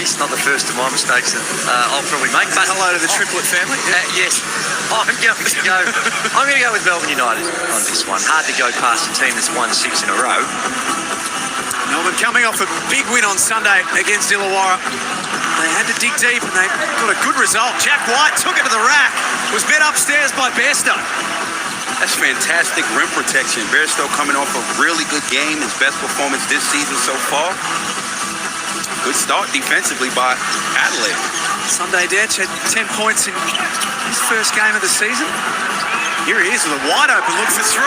years. Not the first of my mistakes that I'll probably make. But hello to the triplet family. Yes, I'm going to go with Melbourne United on this one. Hard to go past a team that's won 6 in a row. Melbourne coming off a big win on Sunday against Illawarra. They had to dig deep and they got a good result. Jack White took it to the rack. Was met upstairs by Bairstow. That's fantastic rim protection. Bairstow coming off a really good game, his best performance this season so far. Good start defensively by Adelaide. Sunday Detch had 10 points in his first game of the season. Here he is with a wide open look for 3.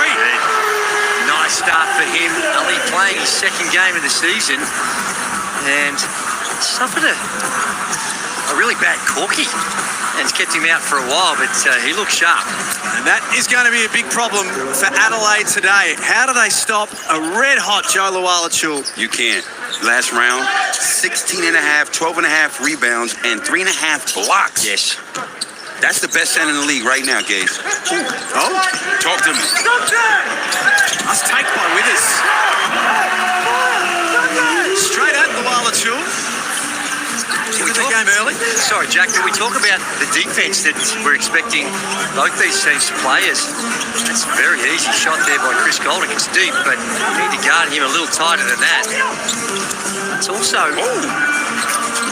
Nice start for him. Only playing his second game of the season and suffered a really bad corky. And it's kept him out for a while, but he looks sharp. And that is going to be a big problem for Adelaide today. How do they stop a red-hot Joe Luala-Chul? You can't. Last round, 16 and a half, 12 and a half rebounds, and 3.5 blocks. Yes. That's the best center in the league right now, Gaze. Oh? Talk to me. Nice take by Withers. Straight at Luala-Chul. Into the game early. Sorry, Jack, can we talk about the defense that we're expecting both these teams to play? It's a very easy shot there by Chris Golding. It's deep, but you need to guard him a little tighter than that. It's also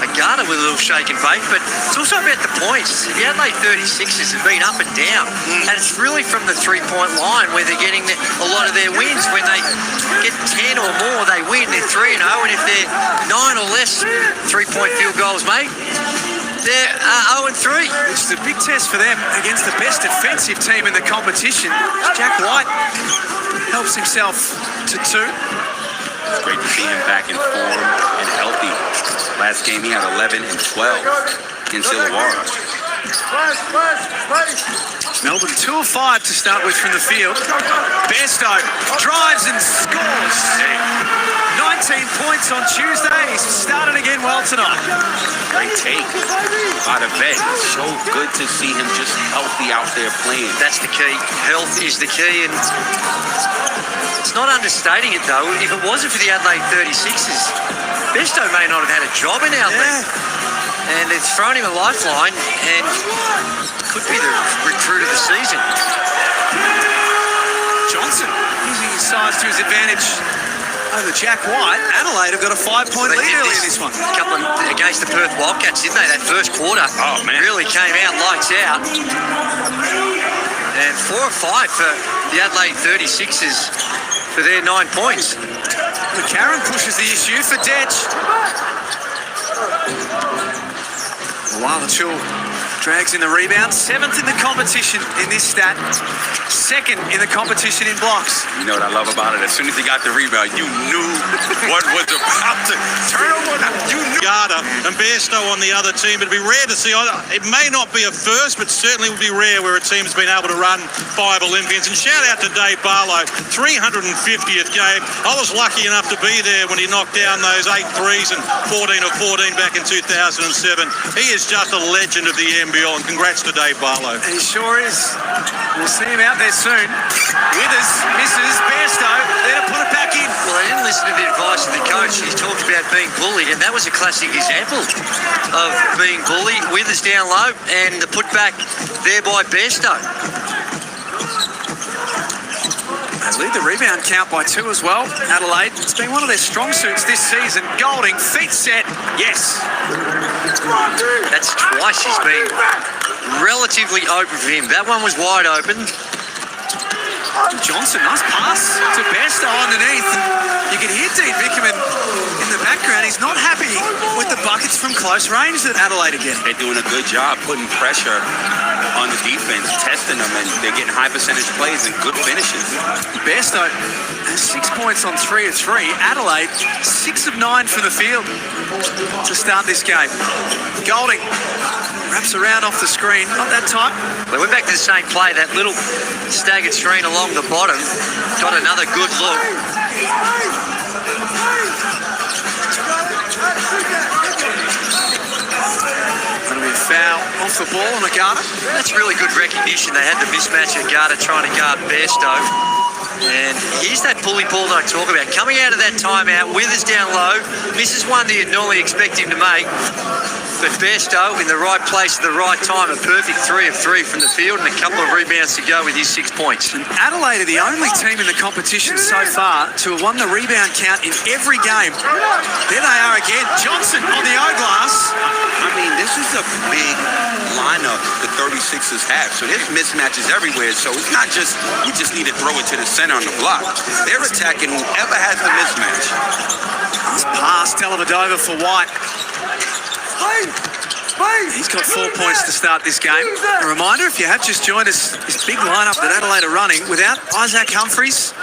a guarder with a little shake and bake, but it's also about the points. The Adelaide 36ers have been up and down, and it's really from the three-point line where they're getting a lot of their wins. When they get 10 or more, they win. They're 3-0, and if they're 9 or less three-point field goals, mate, they're 0-3. Which is a big test for them against the best defensive team in the competition. Jack White helps himself to 2. It's great to see him back in form and healthy. Last game he had 11 and 12 against Illawarra. Melbourne 2 of 5 to start with from the field. Bairstow drives and scores. 19 points on Tuesday. He's started again well tonight. Great take by the vet. So good to see him just healthy out there playing. That's the key. Health is the key, and it's not understating it though. If it wasn't for the Adelaide 36ers, Bairstow may not have had a job in Adelaide. Yeah. And it's thrown him a lifeline and could be the recruit of the season. Johnson using his size to his advantage over Jack White. Adelaide have got a 5-point lead early in this one. A couple against the Perth Wildcats, didn't they? That first quarter really came out lights out. And 4 of 5 for the Adelaide 36ers for their 9 points. McCarron pushes the issue for Detch. Luala-Chul drags in the rebound. 7th in the competition in this stat. 2nd in the competition in blocks. You know what I love about it? As soon as he got the rebound, you knew what was about to turn over. You knew. Garda and Bairstow on the other team. It'd be rare to see. It may not be a first, but certainly would be rare where a team's been able to run 5 Olympians. And shout out to Dave Barlow, 350th game. I was lucky enough to be there when he knocked down those 8 threes and 14 of 14 back in 2007. He is just a legend of the NBL, and congrats to Dave Barlow. He sure is. We'll see him out there soon. Withers misses. Bairstow there to put it back in. Well, they didn't listen to the advice of the coach. He talked about being bullied, and that was a classic example of being bullied. Withers down low, and the putback there by Bairstow. They lead the rebound count by 2 as well. Adelaide, it's been one of their strong suits this season. Golding, feet set, yes. That's twice he's been relatively open for him. That one was wide open. Johnson, nice pass to Bairstow underneath. You can hear Dean Bickerman in the background. He's not happy with the buckets from close range that Adelaide again. They're doing a good job putting pressure on the defense, testing them, and they're getting high percentage plays and good finishes. Bairstow has 6 points on 3 of 3. Adelaide, 6 of 9 from the field to start this game. Golding wraps around off the screen. Not that tight. They went back to the same play, that little staggered screen along the bottom. Got another good look. That'll be a foul off the ball on Agata. That's really good recognition. They had the mismatch at Garda trying to guard Bairstow. And here's that bully ball that I talk about. Coming out of that timeout, Withers down low. Misses one that you'd normally expect him to make. But Bairstow in the right place at the right time. A perfect 3 of 3 from the field and a couple of rebounds to go with his 6 points. And Adelaide are the only team in the competition so far to have won the rebound count in every game. There they are again. Johnson on the O-glass. I mean, this is a big lineup the 36ers have. So there's mismatches everywhere. So it's not just, we just need to throw it to the center on the block. They're attacking whoever has the mismatch. Nice pass, Dellavedova for White. He's got 4 points to start this game. A reminder, if you have just joined us, this big lineup that Adelaide are running without Isaac Humphries,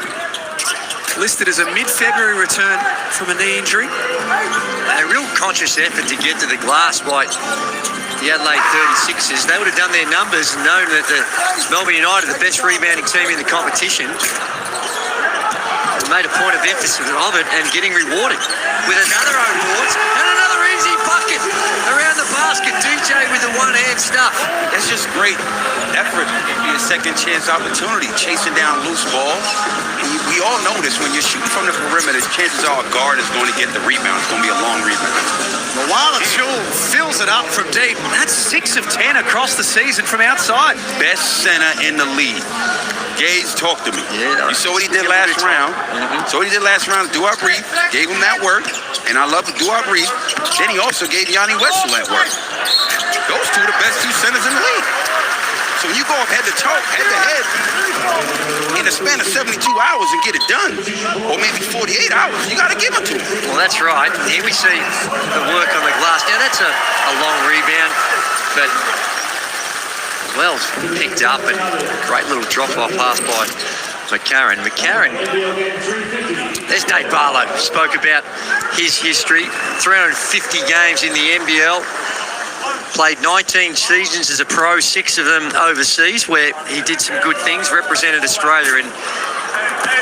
listed as a mid-February return from a knee injury. A real conscious effort to get to the glass by the Adelaide 36ers. They would have done their numbers and known that the Melbourne United, the best rebounding team in the competition, made a point of emphasis of it and getting rewarded with another own boards and another easy bucket around the basket. DJ with the one-hand stuff. That's just great effort. Be a second chance opportunity, chasing down loose balls. And we all know this. When you're shooting from the perimeter, chances are a guard is going to get the rebound. It's going to be a long rebound. Mawala Chul fills it up from deep. That's 6 of 10 across the season from outside. Best center in the league. Gaze, talk to me. Yeah, you saw what he did last round. So what he did last round, do our brief, gave him that work, and I love to do our brief. Then he also gave Yanni Wessel that work. Those two are the best 2 centers in the league. So when you go up head to toe, head to head, in a span of 72 hours and get it done, or maybe 48 hours, you got to give it to him. Well, that's right. Here we see the work on the glass. Now, that's a long rebound, but well picked up and great little drop-off pass by McCarron. There's Dave Barlow. Spoke about his history. 350 games in the NBL. Played 19 seasons as a pro, 6 of them overseas, where he did some good things, represented Australia. And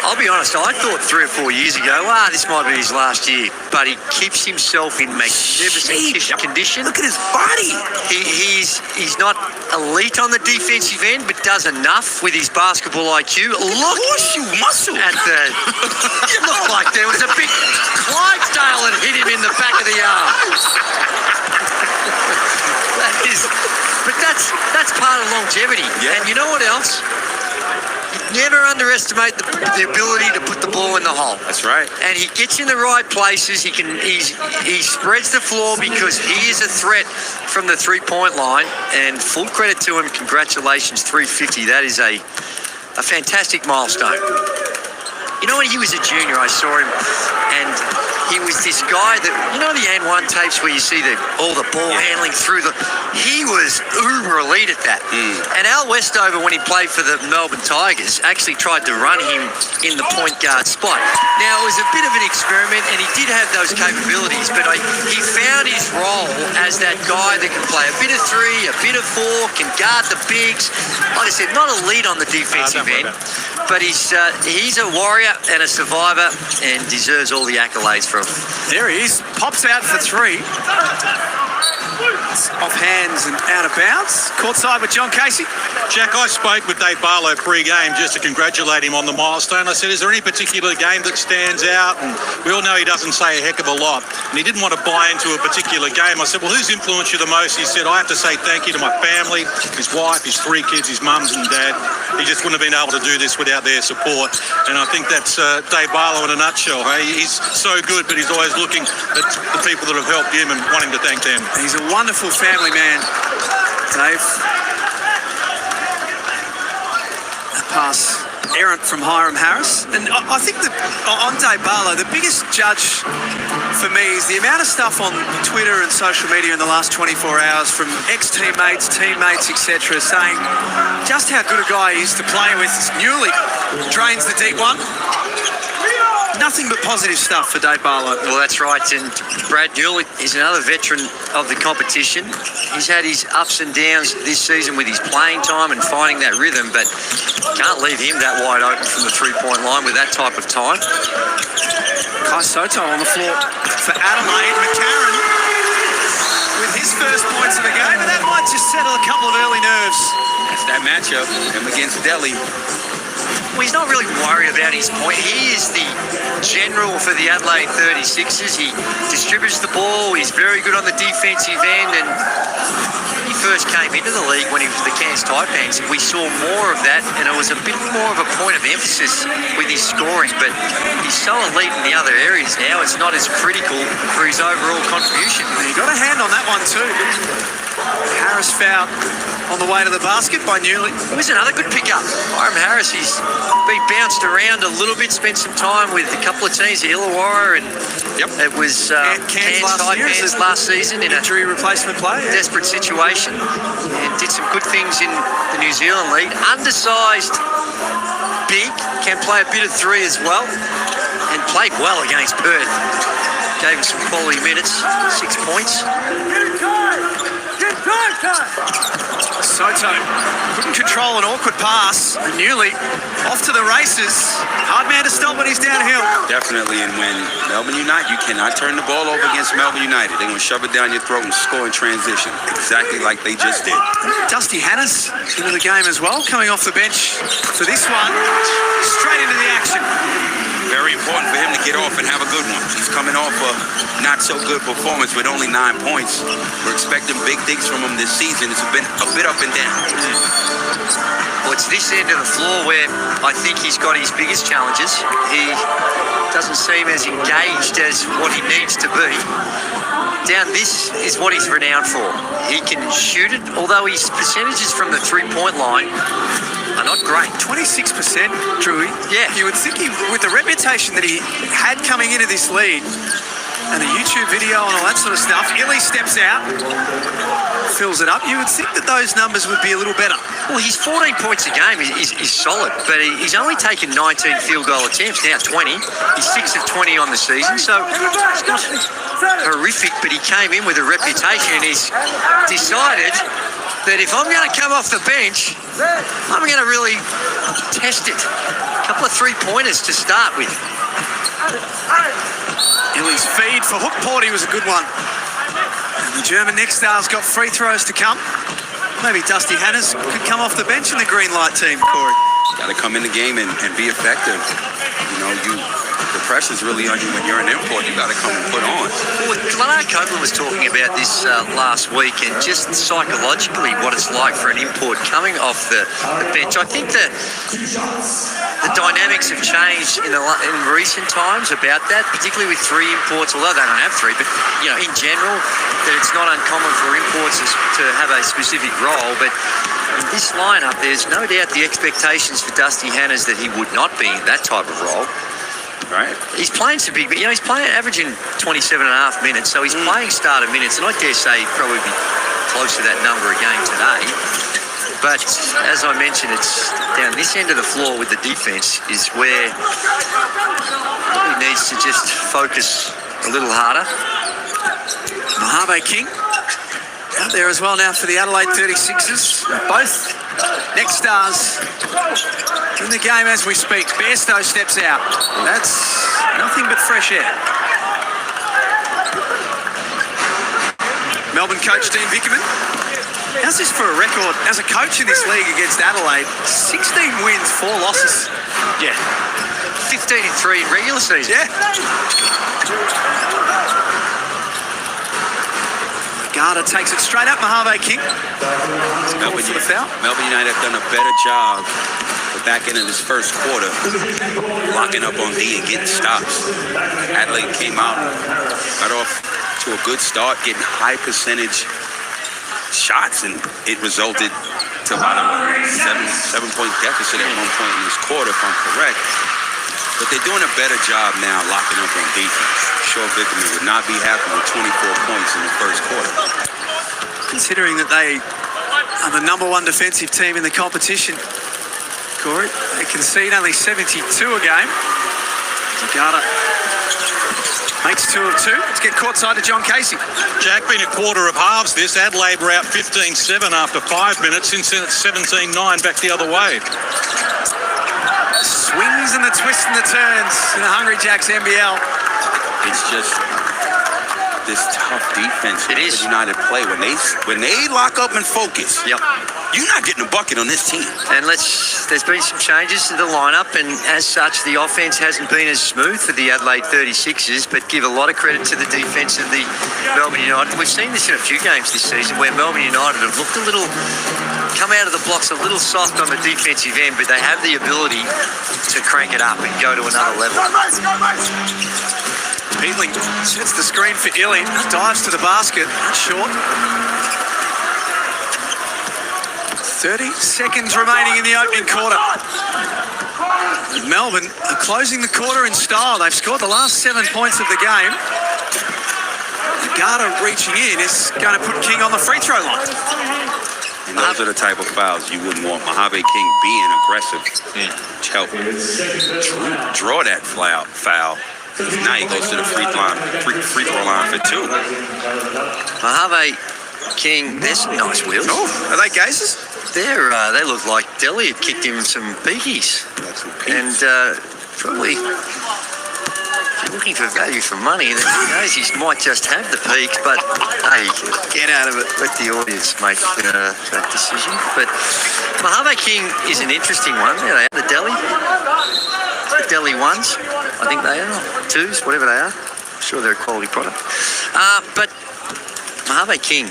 I'll be honest, I thought 3 or 4 years ago, this might be his last year. But he keeps himself in magnificent condition. Look at his body. He's not elite on the defensive end, but does enough with his basketball IQ. Look Horseshoe muscle. at the... It looked like there was a big Clydesdale that hit him in the back of the arm. But that's part of longevity. Yeah. And you know what else? Never underestimate the ability to put the ball in the hole. That's right. And he gets in the right places. He spreads the floor because he is a threat from the three-point line. And full credit to him. Congratulations, 350. That is a fantastic milestone. You know, when he was a junior, I saw him, and he was this guy that, you know, the N1 tapes where you see all the ball handling through the... He was uber elite at that. And Al Westover, when he played for the Melbourne Tigers, actually tried to run him in the point guard spot. Now, it was a bit of an experiment, and he did have those capabilities, but he found his role as that guy that can play a bit of 3, a bit of 4, can guard the bigs. Like I said, not elite on the defensive end, but he's a warrior and a survivor and deserves all the accolades for him. There he is. Pops out for 3. It's off hands and out of bounds. Courtside with John Casey. Jack, I spoke with Dave Barlow pre-game just to congratulate him on the milestone. I said, is there any particular game that stands out? And we all know he doesn't say a heck of a lot. And he didn't want to buy into a particular game. I said, well, who's influenced you the most? He said, I have to say thank you to my family, his wife, his 3 kids, his mums and dad. He just wouldn't have been able to do this without their support. And I think that's Dave Barlow in a nutshell. Hey? He's so good, but he's always looking at the people that have helped him and wanting to thank them. He's a wonderful family man, Dave. That pass errant from Hiram Harris. And I think that on Dave Barlow, the biggest judge for me is the amount of stuff on Twitter and social media in the last 24 hours from ex-teammates, teammates, etc., saying just how good a guy he is to play with. Newley drains the deep one. Nothing but positive stuff for Dave Barlow. Well, that's right. And Brad Newley is another veteran of the competition. He's had his ups and downs this season with his playing time and finding that rhythm, but can't leave him that wide open from the three-point line with that type of time. Sotto on the floor for Adelaide. McCarron with his his first points of the game, and that might just settle a couple of early nerves. That's that matchup, him against Delhi. Well, he's not really worried about his point. He is the general for the Adelaide 36ers. He distributes the ball. He's very good on the defensive end. And when he first came into the league, when he was the Cairns Taipans, we saw more of that, and it was a bit more of a point of emphasis with his scoring. But he's so elite in the other areas now, it's not as critical for his overall contribution. He got a hand on that one too. Harris fouled on the way to the basket by Newley. It was another good pickup. Byram Harris, he's been bounced around a little bit, spent some time with a couple of teams, the Illawarra, and it was Cairns Taipans last season in a injury replacement play. desperate situation, and did some good things in the New Zealand League. Undersized, big, can play a bit of three as well, and played well against Perth. Gave him some quality minutes, 6 points. Sotto couldn't control an awkward pass. And Newley off to the races. Hard man to stop when he's downhill. Definitely, and when Melbourne United, you cannot turn the ball over against Melbourne United. They're going to shove it down your throat and score in transition, exactly like they just did. Dusty Hanna's into the game as well, coming off the bench for this one. Straight into the action. Very important for him to get off and have a good one. He's coming off a not-so-good performance with only 9 points. We're expecting big things from him this season. It's been a bit up and down. Well, it's this end of the floor where I think he's got his biggest challenges. He doesn't seem as engaged as what he needs to be. Down this is what he's renowned for. He can shoot it, although his percentages from the three-point line are not great. 26%, Drewy. Yeah. You would think with the reputation that he had coming into this league and the YouTube video and all that sort of stuff, Illy steps out, fills it up. You would think that those numbers would be a little better. Well, his 14 points a game is solid, but he's only taken 19 field goal attempts, now 20. He's 6 of 20 on the season, so it's not horrific, but he came in with a reputation and he's decided that if I'm going to come off the bench, I'm going to really test it. A couple of three-pointers to start with. Illy's feed for hook Porty was a good one. And the German next star's got free throws to come. Maybe Dusty Hannas could come off the bench in the green light team, Corey. Got to come in the game and be effective. You know, the pressure's really on you when you're an import. You got to come and put on. Well, Leonard Copeland was talking about this last week, and just psychologically what it's like for an import coming off the bench. I think the dynamics have changed in recent times about that, particularly with three imports, although they don't have three, but you know, in general, that it's not uncommon for imports to have a specific role. But in this lineup, there's no doubt the expectations for Dusty Hannas that he would not be in that type of role. Right. He's playing some big, he's playing averaging 27.5 minutes, so he's playing starter minutes, and I dare say he'd probably be close to that number again today. But as I mentioned, it's down this end of the floor with the defense is where he needs to just focus a little harder. Mojave King out there as well now for the Adelaide 36ers. Both next stars in the game as we speak. Bairstow steps out. That's nothing but fresh air. Melbourne coach Dean Vickerman. How's this for a record as a coach in this league against Adelaide? 16 wins, 4 losses. Yeah. 15-3 in regular season. Yeah. Garda takes it straight up. Mojave King. Melbourne For the foul. United have done a better job the back end of this first quarter, locking up on D and getting stops. Adelaide came out, got off to a good start, getting high percentage shots, and it resulted to about a 7-point deficit at one point in this quarter, if I'm correct. But they're doing a better job now locking up on defense. Sure, Vickerman would not be happy with 24 points in the first quarter. Considering that they are the number one defensive team in the competition, Corey, they concede only 72 a game. Garda makes 2 of 2. Let's get courtside to John Casey. Jack, been a quarter of halves this. Adelaide were out 15-7 after 5 minutes. Since then it's 17-9 back the other way. Swings and the twists and the turns in the Hungry Jacks NBL. It's just this tough defense. It is. United play when they lock up and focus. Yep. You're not getting a bucket on this team. And there's been some changes to the lineup, and as such, the offense hasn't been as smooth for the Adelaide 36ers, but give a lot of credit to the defense of the Melbourne United. We've seen this in a few games this season where Melbourne United have looked come out of the blocks a little soft on the defensive end, but they have the ability to crank it up and go to another level. Peatling sets the screen for Illy, dives to the basket, short. 30 seconds remaining in the opening quarter. Melbourne are closing the quarter in style. They've scored the last 7 points of the game. Garda reaching in is going to put King on the free throw line. And those are the type of fouls you wouldn't want. Mojave King being aggressive. Help draw that foul. Now he goes to the free throw line for two. Mojave King, there's some nice wheels. Oh, are they gazes? They look like Delhi had kicked him some peakies. And probably, if you're looking for value for money, then Daisies might just have the peaks, but hey, get out of it. Let the audience make that decision. But Mojave King is an interesting one. There they are, the Delhi ones. I think they are. Twos, whatever they are. I'm sure they're a quality product. But Mojave King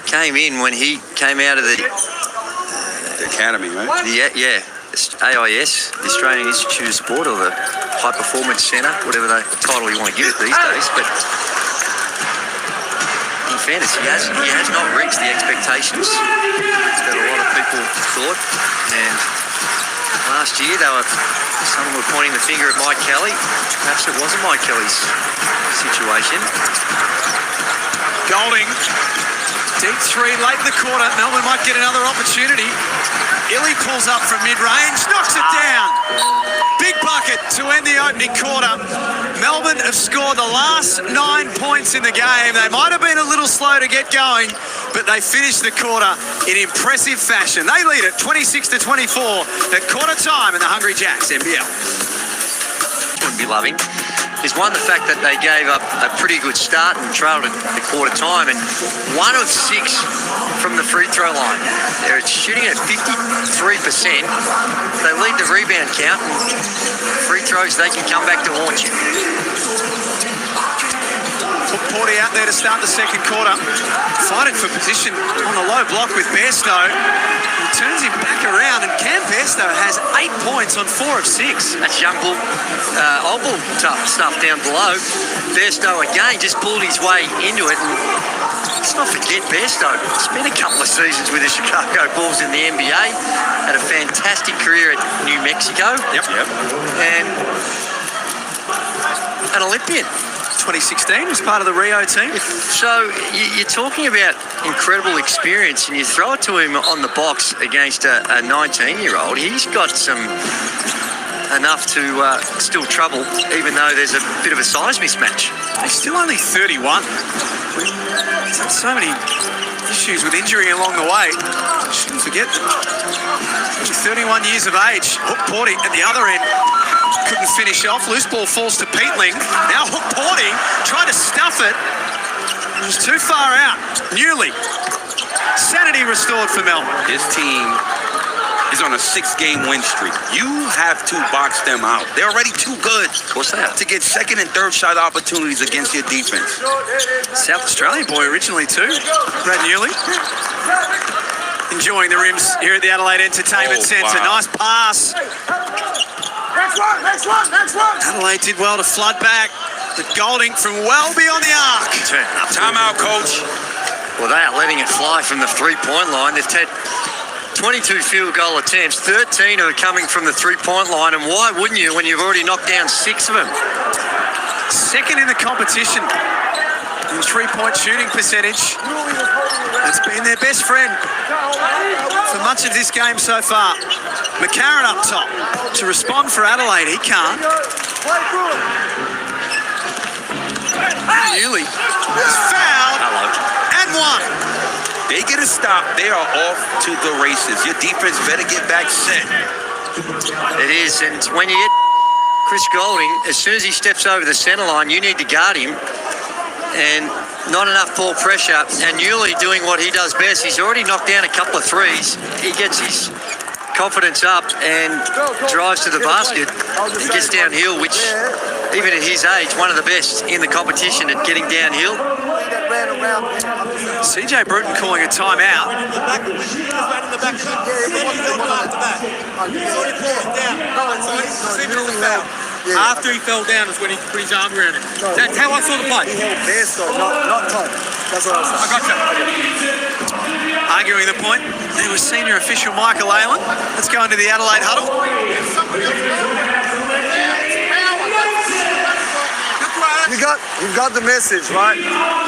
came in when he came out of the academy, right? Yeah. AIS, the Australian Institute of Sport, or the High Performance Centre, whatever title you want to give it these days. But in fairness, he has not reached the expectations that a lot of people thought. And last year, some were pointing the finger at Mike Kelly. Perhaps it wasn't Mike Kelly's situation. Golding. Deep three late in the quarter. Melbourne might get another opportunity. Illy pulls up from mid-range, knocks it down. Big bucket to end the opening quarter. Melbourne have scored the last 9 points in the game. They might have been a little slow to get going, but they finished the quarter in impressive fashion. They lead it 26-24 at quarter time in the Hungry Jacks NBL. Wouldn't be loving is one, the fact that they gave up a pretty good start and trailed at the quarter time, and 1 of 6 from the free throw line. They're shooting at 53%. They lead the rebound count, and free throws, they can come back to haunt you. Porty out there to start the second quarter, fighting for position on the low block with Bairstow. He turns him back around, and Cam Bairstow has 8 points on 4 of 6. That's young bull, old bull tough stuff down below. Bairstow again just pulled his way into it, and let's not forget Bairstow spent a couple of seasons with the Chicago Bulls in the NBA, had a fantastic career at New Mexico. Yep. And an Olympian. 2016 was part of the Rio team. So you're talking about incredible experience, and you throw it to him on the box against a 19-year-old. He's got enough to still trouble, even though there's a bit of a size mismatch. He's still only 31. He's had so many issues with injury along the way. Shouldn't forget them. He's 31 years of age. Hook Porty at the other end. Couldn't finish off. Loose ball falls to Peatling. Now Hook Porty trying to stuff it. It was too far out. Newly. Sanity restored for Melbourne. This team is on a 6-game win streak. You have to box them out. They're already too good. Of course they are. To get second and third shot opportunities against your defense. South Australian boy originally too. Brad Newley. Enjoying the rims here at the Adelaide Entertainment Centre. Wow. Nice pass. Next one. Adelaide did well to flood back. The Golding from well beyond the arc. Timeout, coach. Well, they are letting it fly from the three-point line. They've had 22 field goal attempts, 13 are coming from the three-point line, and why wouldn't you when you've already knocked down 6 of them? Second in the competition in three-point shooting percentage. It's been their best friend for much of this game so far. McCarron up top to respond for Adelaide. He can't. Newley is fouled. And one. They get a stop. They are off to the races. Your defense better get back set. It is, and when you get Chris Golding, as soon as he steps over the centre line, you need to guard him. and not enough ball pressure. And Newley doing what he does best. He's already knocked down a couple of threes. He gets his confidence up and drives to the basket and gets downhill, which even at his age, one of the best in the competition at getting downhill. CJ Bruton calling a timeout. After he fell down is when he put his arm around him. That's how I saw the play. Not time. That's what I was saying. I got you. Arguing the point, there was senior official Michael Aylan. Let's go into the Adelaide huddle. You've got the message, right?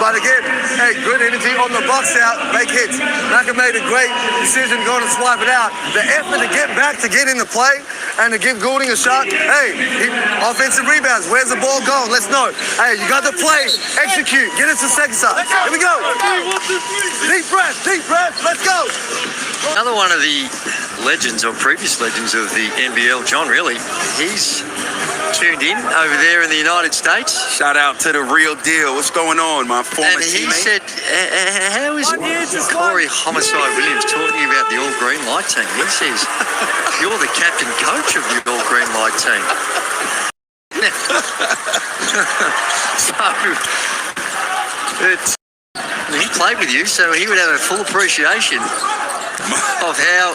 But again, hey, good energy on the box out, make hits. Naka made a great decision going to swipe it out. The effort to get back, to get in the play, and to give Goulding a shot. Hey, offensive rebounds. Where's the ball going? Let's know. Hey, you got the play. Execute. Get us to second side. Here we go. Deep breath. Let's go. Another one of the legends or previous legends of the NBL, John Riley, he's tuned in over there in the United States. Shout out to the real deal. What's going on, my former And he teammate? said, how is Corey Homicide Williams talking about the All Green Light team? He says, you're the captain coach of the All Green Light team. So, he played with you, so he would have a full appreciation of how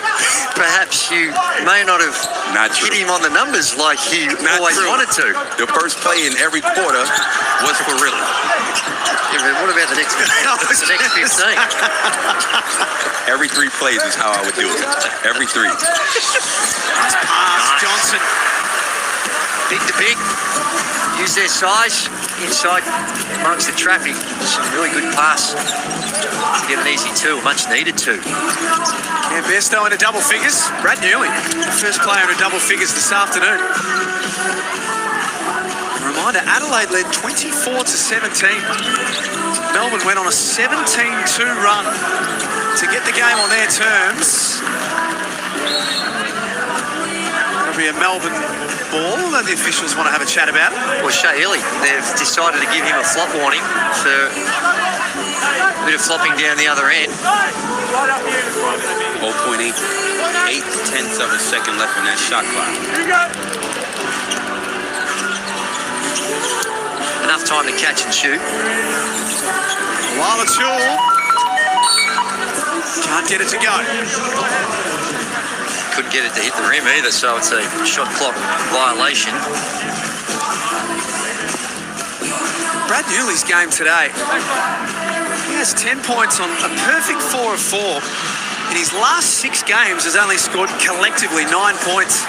perhaps you may not have hit him on the numbers like he always wanted to. The first play in every quarter was for real. Yeah, but what about the next 15? Every 3 plays is how I would do it. Every 3. Nice pass, Johnson. Big to big. Use their size inside amongst the traffic. Some really good pass. To get an easy 2, much needed 2. Yeah, Bairstow into double figures. Brad Newley, first player into double figures this afternoon. A reminder, Adelaide led 24-17. Melbourne went on a 17-2 run to get the game on their terms. It'll be a Melbourne ball that the officials want to have a chat about. Well, Shea Illy, they've decided to give him a flop warning for a bit of flopping down the other end. 0.8 tenths of a second left on that shot clock. Enough time to catch and shoot. Lala Chul can't get it to go. Couldn't get it to hit the rim either, so it's a shot clock violation. Brad Newley's game today. He has 10 points on a perfect 4 of 4. In his last 6 games, has only scored collectively 9 points.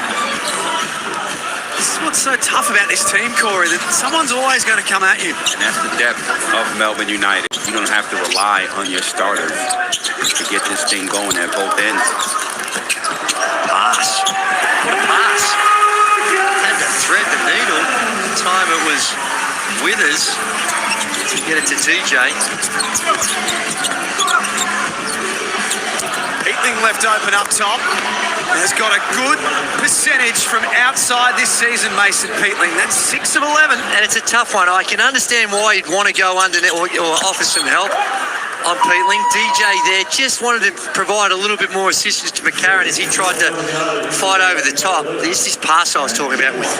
This is what's so tough about this team, Corey, that someone's always going to come at you. And that's the depth of Melbourne United. You don't have to rely on your starters to get this thing going at both ends. Pass. What a pass. Had to thread the needle. Time it was Withers to get it to DJ. Peatling left open up top. Has got a good percentage from outside this season, Mason Peatling. That's 6 of 11. And it's a tough one. I can understand why you'd want to go underneath or offer some help on Peatling. DJ there just wanted to provide a little bit more assistance to McCarron as he tried to fight over the top. This pass I was talking about with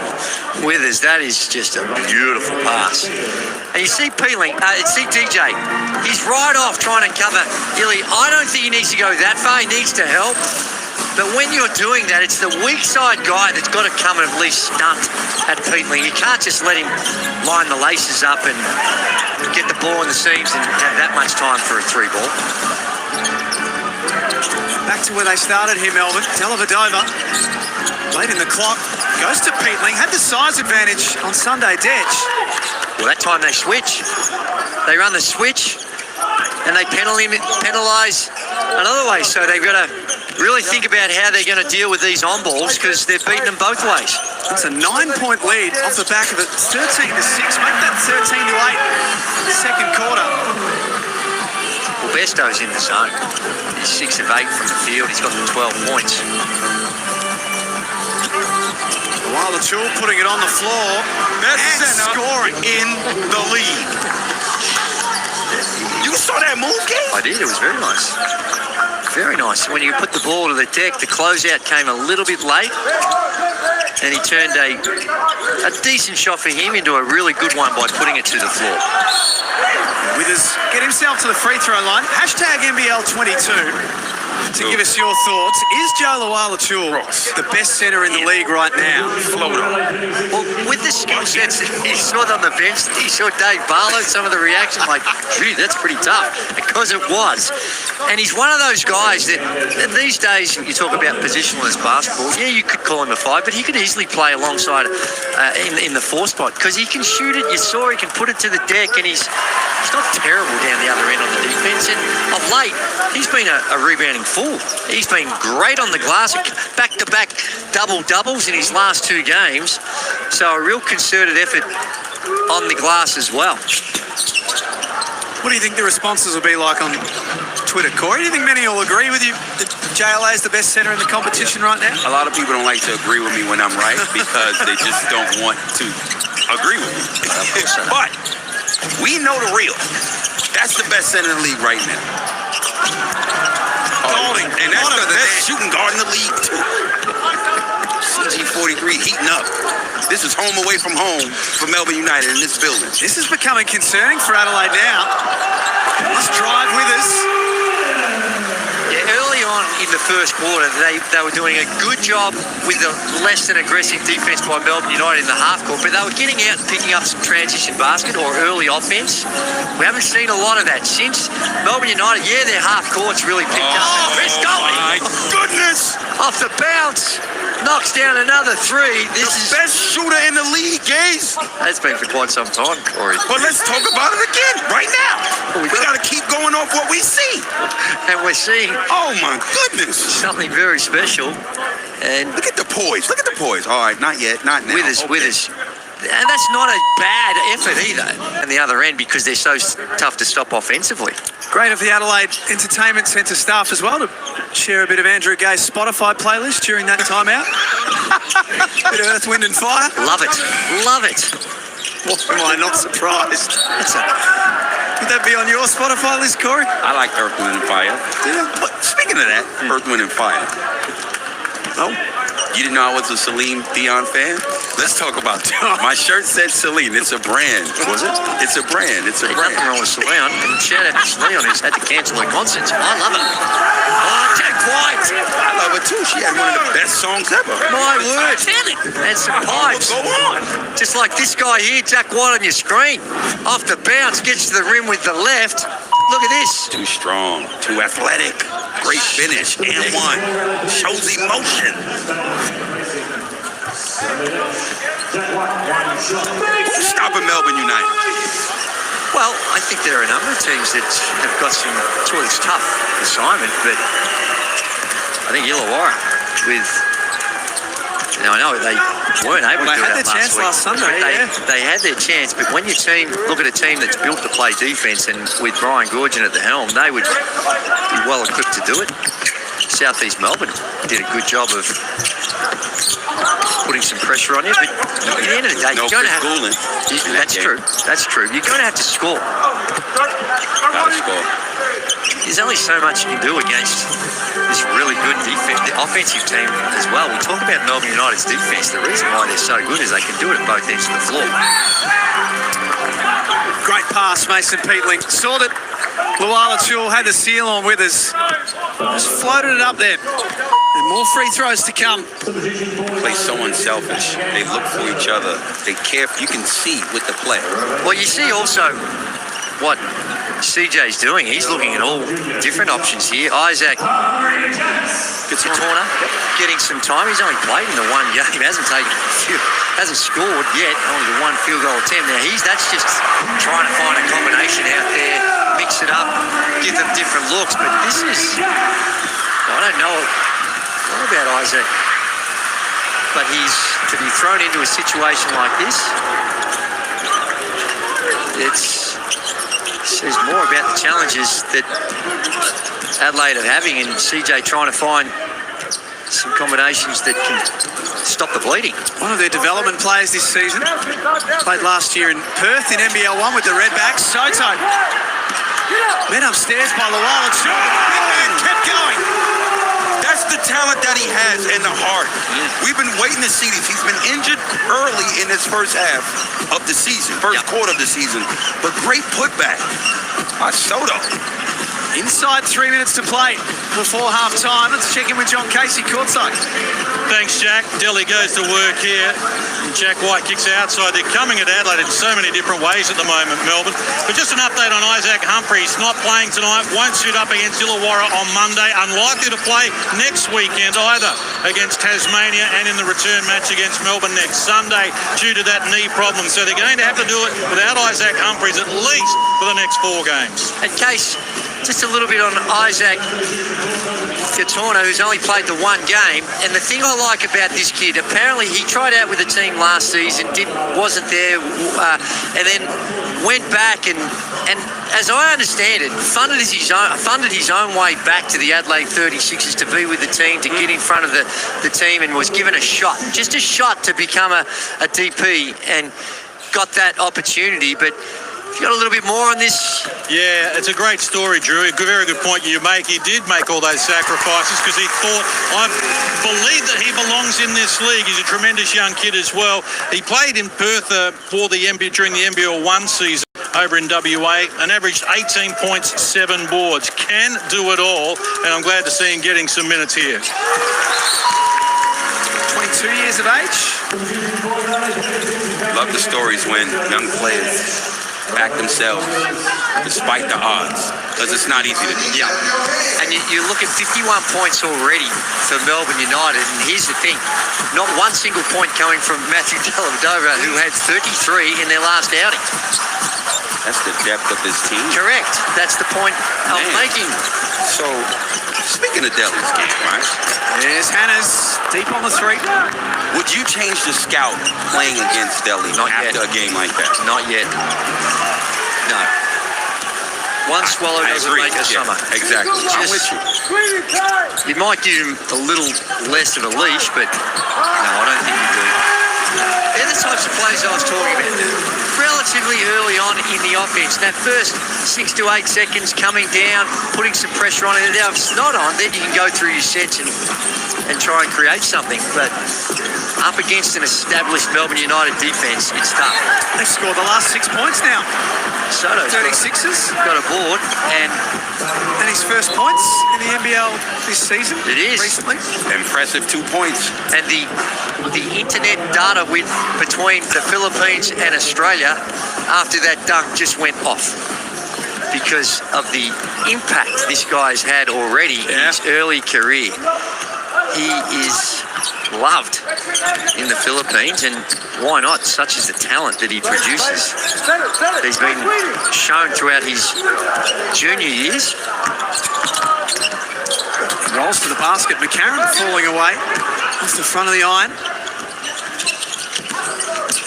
Withers, that is just a beautiful pass. And you see Peatling, see DJ, he's right off trying to cover Illy. I don't think he needs to go that far. He needs to help. But when you're doing that, it's the weak side guy that's got to come and at least stunt at Peatling. You can't just let him line the laces up and get the ball in the seams and have that much time for a 3 ball. Back to where they started here, Melbourne. Dellavedova, late in the clock, goes to Peatling. Had the size advantage on Sunday Detch. Well, that time they switch. They run the switch and they penalise another way. So they've got to really think about how they're going to deal with these on balls because they've beaten them both ways. It's a 9-point lead off the back of it. 13-6. Make that 13-8 in the second quarter. Well, Bestow's in the zone. He's 6 of 8 from the field. He's got the 12 points. While the Chul putting it on the floor and scoring in the lead. saw that move, Gabe? I did. It was very nice. Very nice. When you put the ball to the deck, the closeout came a little bit late, and he turned a decent shot for him into a really good one by putting it to the floor. Withers get himself to the free throw line. Hashtag NBL22 to give us your thoughts. Is Joe Luala-Chul the best centre in the league right now? Well, with the skill sets that he saw on the bench, he saw Dave Barlow, some of the reactions like, gee, that's pretty tough, because it was. And he's one of those guys that these days, you talk about positionless basketball, yeah, you could call him a 5, but he could easily play alongside in the 4 spot, because he can shoot it. You saw he can put it to the deck, and he's not terrible down the other end on the defense. And of late, he's been a rebounding fool. He's been great on the glass, back-to-back double-doubles in his last 2 games. So a real concerted effort on the glass as well. What do you think the responses will be like on Twitter, Corey? Do you think many will agree with you that JLA is the best centre in the competition right now? A lot of people don't like to agree with me when I'm right because they just don't want to agree with me. But we know the real. That's the best center in the league right now. And that's the best shooting guard in the league, too. CG43 heating up. This is home away from home for Melbourne United in this building. This is becoming concerning for Adelaide now. Let's drive with us. Yeah, early on in the first quarter, they were doing a good job with the less than aggressive defense by Melbourne United in the half court, but they were getting out and picking up some transition basket or early offense. We haven't seen a lot of that since. Melbourne United, yeah, their half court's really picked up. Chris Golding, my goodness! off the bounce, knocks down another 3. This is Best shooter in the league, Gaze. That's been for quite some time, Corey. But let's talk about it again right now. We got to keep going off what we see. And we're seeing Oh, my goodness. something very special. And Look at the poise. Look at the poise. All right, not yet. Not now. with us. And that's not a bad effort either on the other end because they're so tough to stop offensively. Great of the Adelaide Entertainment Centre staff as well to share a bit of Andrew Gay's Spotify playlist during that timeout. Bit of Earth, Wind and Fire. Love it. Love it. Am I not surprised? Would that be on your Spotify list, Corey? I like Earth, Wind, and Fire. But speaking of that, Earth, Wind, and Fire. Oh. You didn't know I was a Celine Dion fan? Let's talk about that. My shirt said Celine. It's a brand. Was it? It's a brand. It's a There's brand. nothing wrong with Celine. And shout out to Celine who's had to cancel her concerts. I love it. Oh, Jack White. I love it too. She had one of the best songs ever. My word. And some pipes. Go on. Just like this guy here, Jack White on your screen. Off the bounce, gets to the rim with the left. Look at this. Too strong. Too athletic. Great finish. And one. Shows emotion. Who's stopping Melbourne United? Well, I think there are a number of teams that have got some sort of tough assignment, but I think Illawarra with... Now, I know they weren't able to do had that their chance week. last Sunday, They had their chance, but when you look at a team that's built to play defence and with Brian Goorjian at the helm, they would be well equipped to do it. Southeast Melbourne did a good job of putting some pressure on you, but at the end of the day, No you're going to Chris have... Goulden. That's true. That's true. You're going to have to score. Gotta score. There's only so much you can do against this really good defense, the offensive team as well. We talk about Melbourne United's defense. The reason why they're so good is they can do it at both ends of the floor. Great pass, Mason Peatling. Saw that Luala-Chul had the seal on with us. Just floated it up there. And more free throws to come. Play so unselfish. They look for each other. They care. You can see with the play. Well, you see also what CJ's doing. He's looking at all different options here. Isaac gets a corner, getting some time. He's only played in the one game. Hasn't scored yet. Only the one field goal attempt. Now that's just trying to find a combination out there, mix it up, give them different looks. But this is, I don't know about Isaac, but he's to be thrown into a situation like this. It says more about the challenges that Adelaide are having, and CJ trying to find some combinations that can stop the bleeding. One of their development players this season. Played last year in Perth in NBL1 with the Redbacks. Sotto Met upstairs by Lowell and shot. Big man kept going. That's the talent that he has and the heart. We've been waiting to see this. He's been injured early in this first half of the season, first quarter of the season. But great putback by Sotto. Inside 3 minutes to play before half time. Let's check in with John Casey courtside. Thanks, Jack. Delhi goes to work here. Jack White kicks outside. They're coming at Adelaide in so many different ways at the moment, Melbourne. But just an update on Isaac Humphries. Not playing tonight. Won't suit up against Illawarra on Monday. Unlikely to play next weekend either against Tasmania and in the return match against Melbourne next Sunday due to that knee problem. So they're going to have to do it without Isaac Humphries at least for the next 4 games. And Case, just a little bit on Isaac Katorna, who's only played the 1 game. And the thing I like about this kid, apparently he tried out with the team last season, wasn't there, and then went back and as I understand it, funded his own way back to the Adelaide 36ers to be with the team, to get in front of the team, and was given a shot, just a shot to become a DP, and got that opportunity. But you got a little bit more on this? Yeah, it's a great story, Drew. A very good point you make. He did make all those sacrifices because he thought, I believe that he belongs in this league. He's a tremendous young kid as well. He played in Perth for the during the NBL 1 season over in WA and averaged 18 points, 7 boards. Can do it all, and I'm glad to see him getting some minutes here. 22 years of age. Love the stories when young players back themselves despite the odds, because it's not easy to do. Yeah, and you look at 51 points already for Melbourne United, and here's the thing, not one single point coming from Matthew Dellavedova, who had 33 in their last outing. That's the depth of this team. Correct, that's the point I'm making. So, speaking of Delhi's game, right? There's Hannah's deep on the 3. Would you change the scout playing against Delhi after a game like that? Not yet. No. One swallow doesn't make a summer. Exactly. I'm with you. You might give him a little less of a leash, but no, I don't think you do. They're the types of players I was talking about. Relatively early on in the offense, that first 6 to 8 seconds coming down, putting some pressure on it. Now, if it's not on, then you can go through your sets and try and create something. But up against an established Melbourne United defense, it's tough. They've scored the last 6 points now. Sotto's 36ers. got a board, and his first points in the NBL this season. It is. Recently. Impressive 2 points. And the internet data between the Philippines and Australia after that dunk just went off because of the impact this guy's had already in his early career. He is loved in the Philippines, and why not? Such is the talent that he produces. He's been shown throughout his junior years. Rolls to the basket. McCarron falling away off the front of the iron.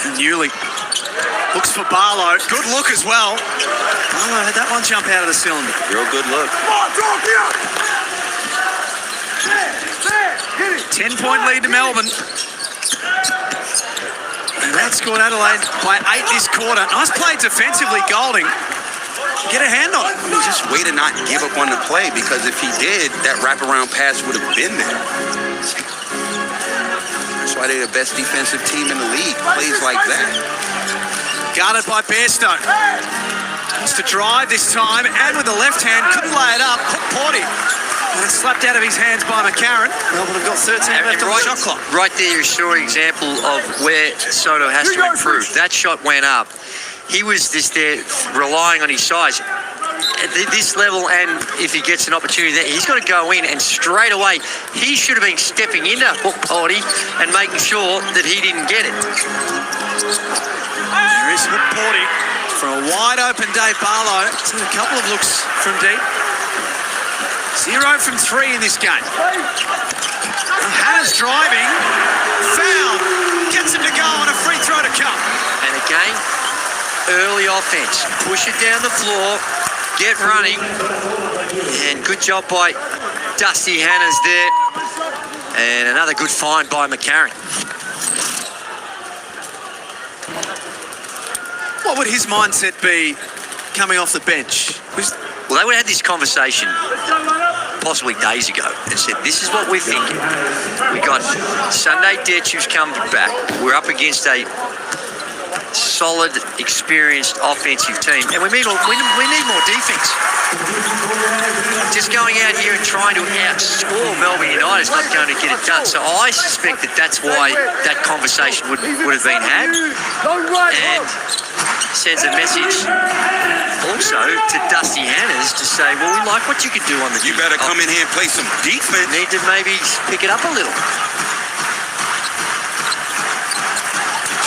And Newley looks for Barlow. Good look as well. Barlow had that one jump out of the cylinder. Real good look. 10-point lead to Melbourne. And that scored Adelaide by 8 this quarter. Nice play defensively, Golding. Get a hand on it. I mean, just way to not give up on the play, because if he did, that wraparound pass would have been there. That's why they're the best defensive team in the league. Plays like that. Guarded by Bairstow. Wants to drive this time, and with the left hand, couldn't lay it up. Porty. And it's slapped out of his hands by McCarron. Melbourne have got 13 left on the shot clock. Right there, you saw an example of where Sotto has to improve. That shot went up. He was just there relying on his size. At this level, and if he gets an opportunity there, he's got to go in, and straight away, he should have been stepping into Porty and making sure that he didn't get it. There is Porty for a wide open Dave Barlow. Seen a couple of looks from deep. 0 from 3 in this game. Hannah's driving. Foul. Gets him to go on a free throw to come. And again, early offense. Push it down the floor. Get running. And good job by Dusty Hannah's there. And another good find by McCarron. What would his mindset be coming off the bench? Well, they would have had this conversation possibly days ago and said, this is what we're thinking. We got Sunday Detu's come back. We're up against a solid, experienced offensive team, and we need more defense. Just going out here and trying to outscore Melbourne United is not going to get it done. So I suspect that that's why that conversation would have been had, and sends a message also to Dusty Hanners to say, well, we like what you can do on the You better come in here and play some defense. Need to maybe pick it up a little.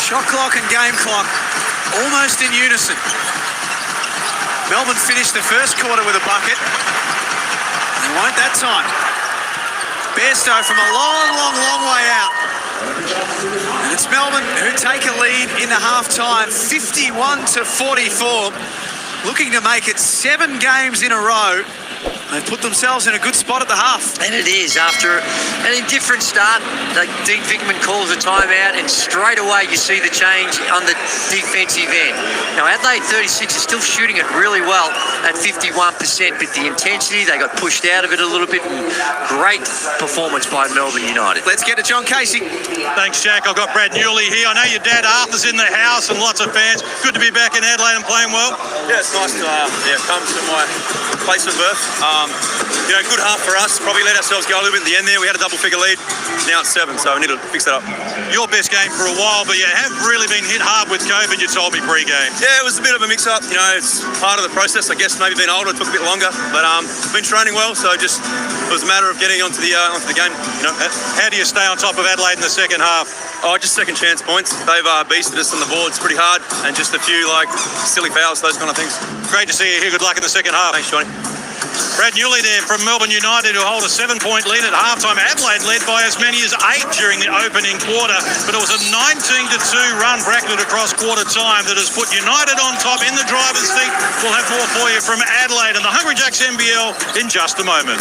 Shot clock and game clock almost in unison. Melbourne finished the first quarter with a bucket. They won't that time. Bairstow from a long way out. And it's Melbourne who take a lead in the half-time, 51-44. Looking to make it 7 games in a row. They've put themselves in a good spot at the half. And it is after an indifferent start. Dean Vickerman calls a timeout, and straight away you see the change on the defensive end. Now, Adelaide 36 is still shooting it really well at 51%, but the intensity, they got pushed out of it a little bit. And great performance by Melbourne United. Let's get to John Casey. Thanks, Jack. I've got Brad Newley here. I know your dad Arthur's in the house and lots of fans. Good to be back in Adelaide and playing well. Yeah, it's nice to come to my place of birth. Good half for us. Probably let ourselves go a little bit in the end there. We had a double-figure lead. Now it's 7, so we need to fix that up. Your best game for a while, but you have really been hit hard with COVID, you told me pre-game. Yeah, it was a bit of a mix-up. It's part of the process. I guess maybe being older, it took a bit longer. But been training well, so it was a matter of getting onto the game. How do you stay on top of Adelaide in the second half? Oh, just second chance points. They've beasted us on the boards pretty hard, and just a few silly fouls, those kind of things. Great to see you here. Good luck in the second half. Thanks, Johnny. Brad Newley there from Melbourne United, who hold a 7-point lead at halftime. Adelaide led by as many as 8 during the opening quarter, but it was a 19-2 run bracketed across quarter time that has put United on top in the driver's seat. We'll have more for you from Adelaide and the Hungry Jacks NBL in just a moment.